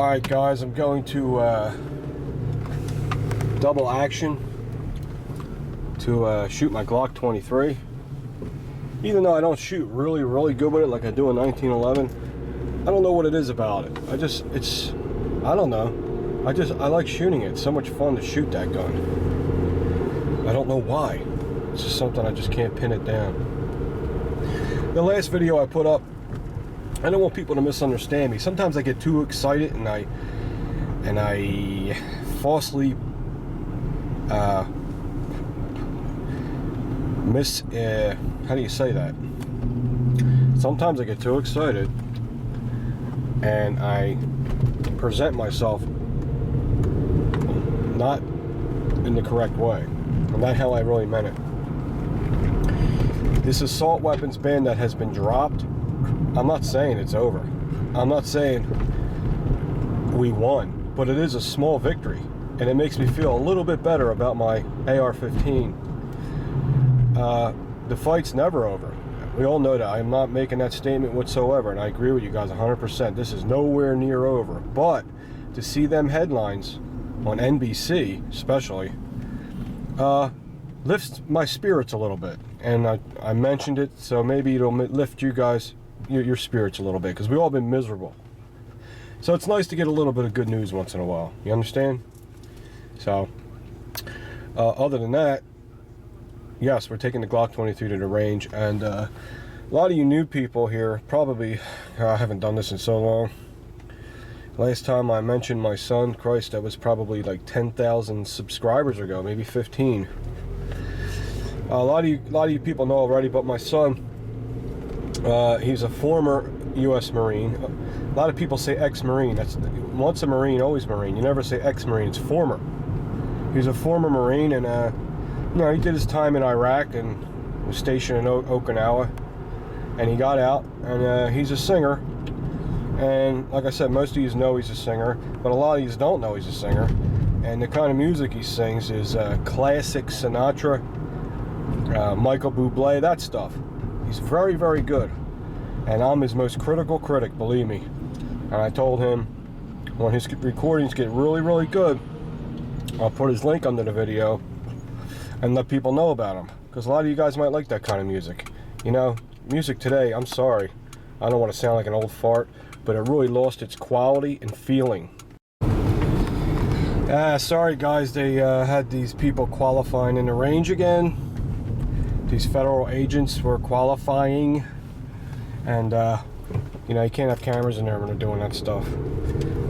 Alright guys, I'm going to double action to shoot my Glock 23. Even though I don't shoot really good with it like I do in 1911, I don't know what it is about it. I don't know. I like shooting it. It's so much fun to shoot that gun. I don't know why. It's just something I just can't pin it down. The last video I put up, I don't want people to misunderstand me. Sometimes I get too excited and I falsely how do you say that? Sometimes I get too excited and I present myself not in the correct way, and not how I really meant it. This assault weapons ban that has been dropped, I'm not saying it's over. I'm not saying we won, but it is a small victory, and it makes me feel a little bit better about my AR-15. The fight's never over. We all know that. I'm not making that statement whatsoever, and I agree with you guys 100%. This is nowhere near over. But to see them headlines on NBC, especially, lifts my spirits a little bit. And I mentioned it, so maybe it'll lift you guys, your spirits a little bit, because we've all been miserable. So it's nice to get a little bit of good news once in a while. You understand? So, other than that, yes, we're taking the Glock 23 to the range, and a lot of you new people here probably, I haven't done this in so long. Last time I mentioned my son, Christ, that was probably like 10,000 subscribers ago, maybe 15. A lot of you people know already, but my son, he's a former U.S. Marine. A lot of people say ex-Marine. That's once a Marine, always Marine. You never say ex-Marine. It's former. He's a former Marine, and you know, he did his time in Iraq and was stationed in Okinawa, and he got out, and he's a singer. And like I said, most of you know he's a singer, but a lot of you don't know he's a singer. And the kind of music he sings is classic Sinatra, Michael Bublé, that stuff. He's very good, and I'm his most critical critic, believe me. And I told him when his recordings get really good, I'll put his link under the video and let people know about him, because a lot of you guys might like that kind of music. You know, music today, I'm sorry, I don't want to sound like an old fart, but it really lost its quality and feeling. Sorry guys, they had these people qualifying in the range again. These federal agents were qualifying, and you know, you can't have cameras in there when they're doing that stuff.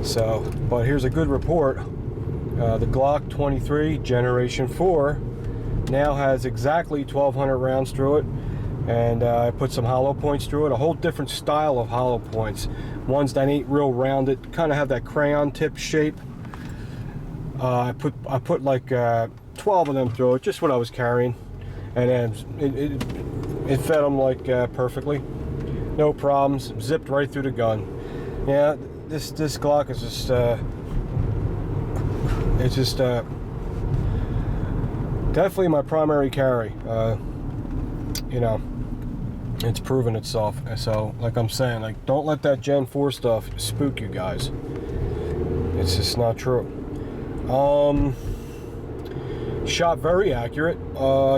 So, but here's a good report. The Glock 23 Generation 4 now has exactly 1,200 rounds through it, and I put some hollow points through it, a whole different style of hollow points, ones that ain't real rounded, kind of have that crayon tip shape. I put like 12 of them through it, just what I was carrying, and then it fed them like perfectly, no problems, zipped right through the gun. Yeah, this Glock is just it's just definitely my primary carry. You know, it's proven itself. So like I'm saying, like, don't let that Gen 4 stuff spook you guys. It's just not true. Shot very accurate.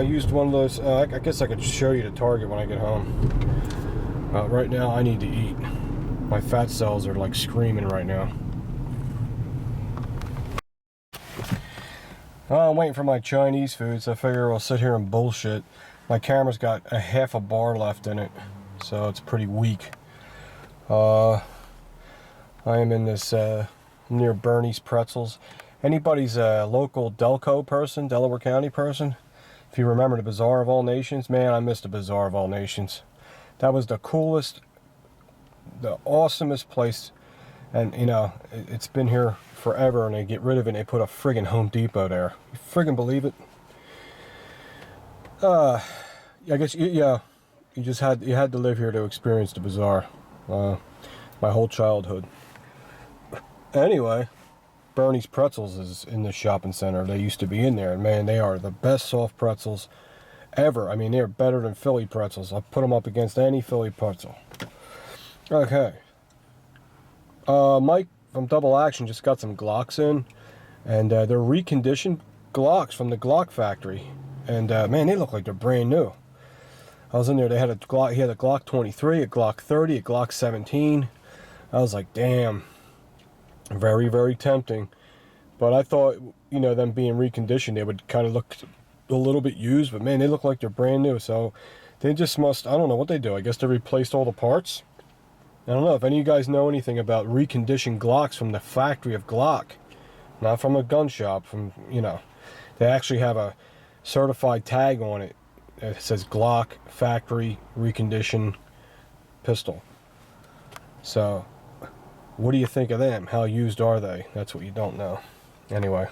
Used one of those, I guess I could show you the target when I get home. Right now I need to eat. My fat cells are like screaming right now. I'm waiting for my Chinese food, so I figure I'll sit here and bullshit. My camera's got a half a bar left in it, so it's pretty weak. I am in this near Bernie's Pretzels. Anybody's a local Delco person, Delaware County person? If you remember the Bazaar of All Nations, man, I miss the Bazaar of All Nations. That was the coolest, the awesomest place. And you know, it's been here forever, and they get rid of it and they put a friggin' Home Depot there. You friggin' believe it? I guess yeah, you had to live here to experience the Bazaar. My whole childhood. Anyway, Bernie's Pretzels is in the shopping center. They used to be in there, and man, they are the best soft pretzels ever. I mean, they're better than Philly pretzels. I'll put them up against any Philly pretzel. Okay. Mike from Double Action just got some Glocks in, and they're reconditioned Glocks from the Glock factory, and man, they look like they're brand new. I was in there. They had a Glock. He had a Glock 23, a Glock 30, a Glock 17. I was like, damn, very, very tempting. But I thought, you know, them being reconditioned, they would kind of look a little bit used. But man, they look like they're brand new. So they just must. I don't know what they do. I guess they replaced all the parts. I don't know if any of you guys know anything about reconditioned Glocks from the factory of Glock, not from a gun shop. From, you know, they actually have a certified tag on it. It says Glock factory reconditioned pistol. So, what do you think of them? How used are they? That's what you don't know. Anyway,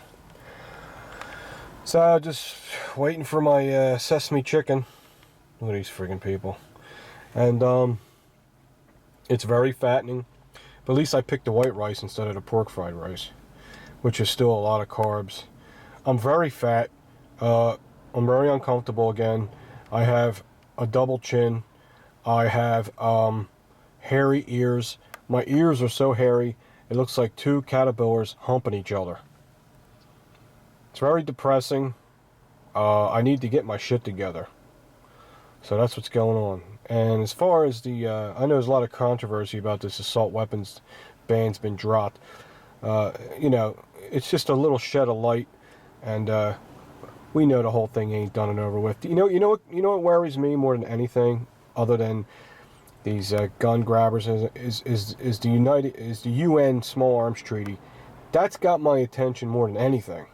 so just waiting for my sesame chicken. Look at these freaking people. And it's very fattening. But at least I picked the white rice instead of the pork fried rice, which is still a lot of carbs. I'm very fat. I'm very uncomfortable again. I have a double chin. I have hairy ears. My ears are so hairy, it looks like two caterpillars humping each other. It's very depressing. I need to get my shit together. So that's what's going on. And as far as the, I know there's a lot of controversy about this assault weapons ban's been dropped. You know, it's just a little shed of light, and we know the whole thing ain't done and over with. You know what worries me more than anything, other than these gun grabbers, is the UN Small Arms Treaty. That's got my attention more than anything.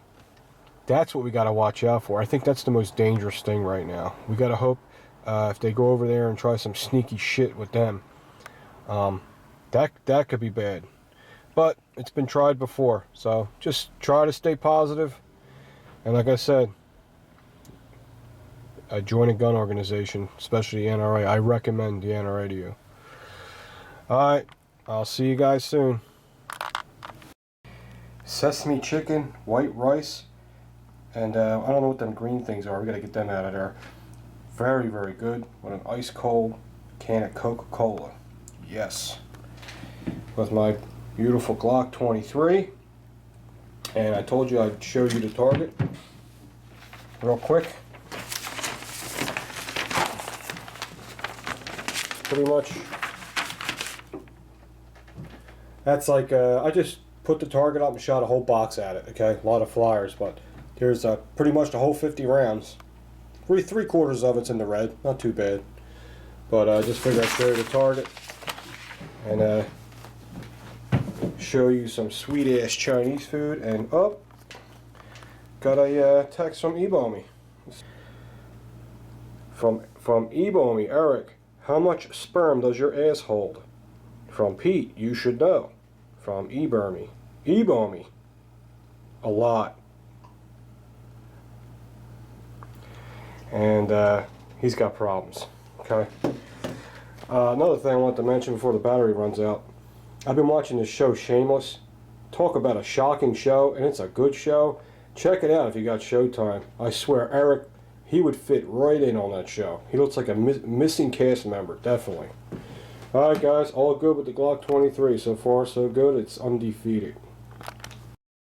That's what we got to watch out for. I think that's the most dangerous thing right now. We got to hope if they go over there and try some sneaky shit with them, that could be bad. But it's been tried before, so just try to stay positive. And like I said, join a gun organization, especially the NRA. I recommend the NRA to you. Alright, I'll see you guys soon. Sesame chicken, white rice, and I don't know what them green things are. We gotta get them out of there. Very, very good with an ice cold can of Coca-Cola. Yes. With my beautiful Glock 23. And I told you I'd show you the target real quick. Pretty much, that's like, I just put the target up and shot a whole box at it, okay? A lot of flyers, but here's pretty much the whole 50 rounds. Three quarters of it's in the red, not too bad. But I just figured I'd show you the target and show you some sweet ass Chinese food. And got a text from Ebomi. From Ebomi, Eric. How much sperm does your ass hold? From Pete, you should know. From Ebomi. Ebomi. A lot. And he's got problems. Okay. Another thing I want to mention before the battery runs out. I've been watching this show, Shameless. Talk about a shocking show, and it's a good show. Check it out if you got Showtime. I swear, Eric, he would fit right in on that show. He looks like a missing cast member, definitely. Alright guys, all good with the Glock 23. So far so good, it's undefeated.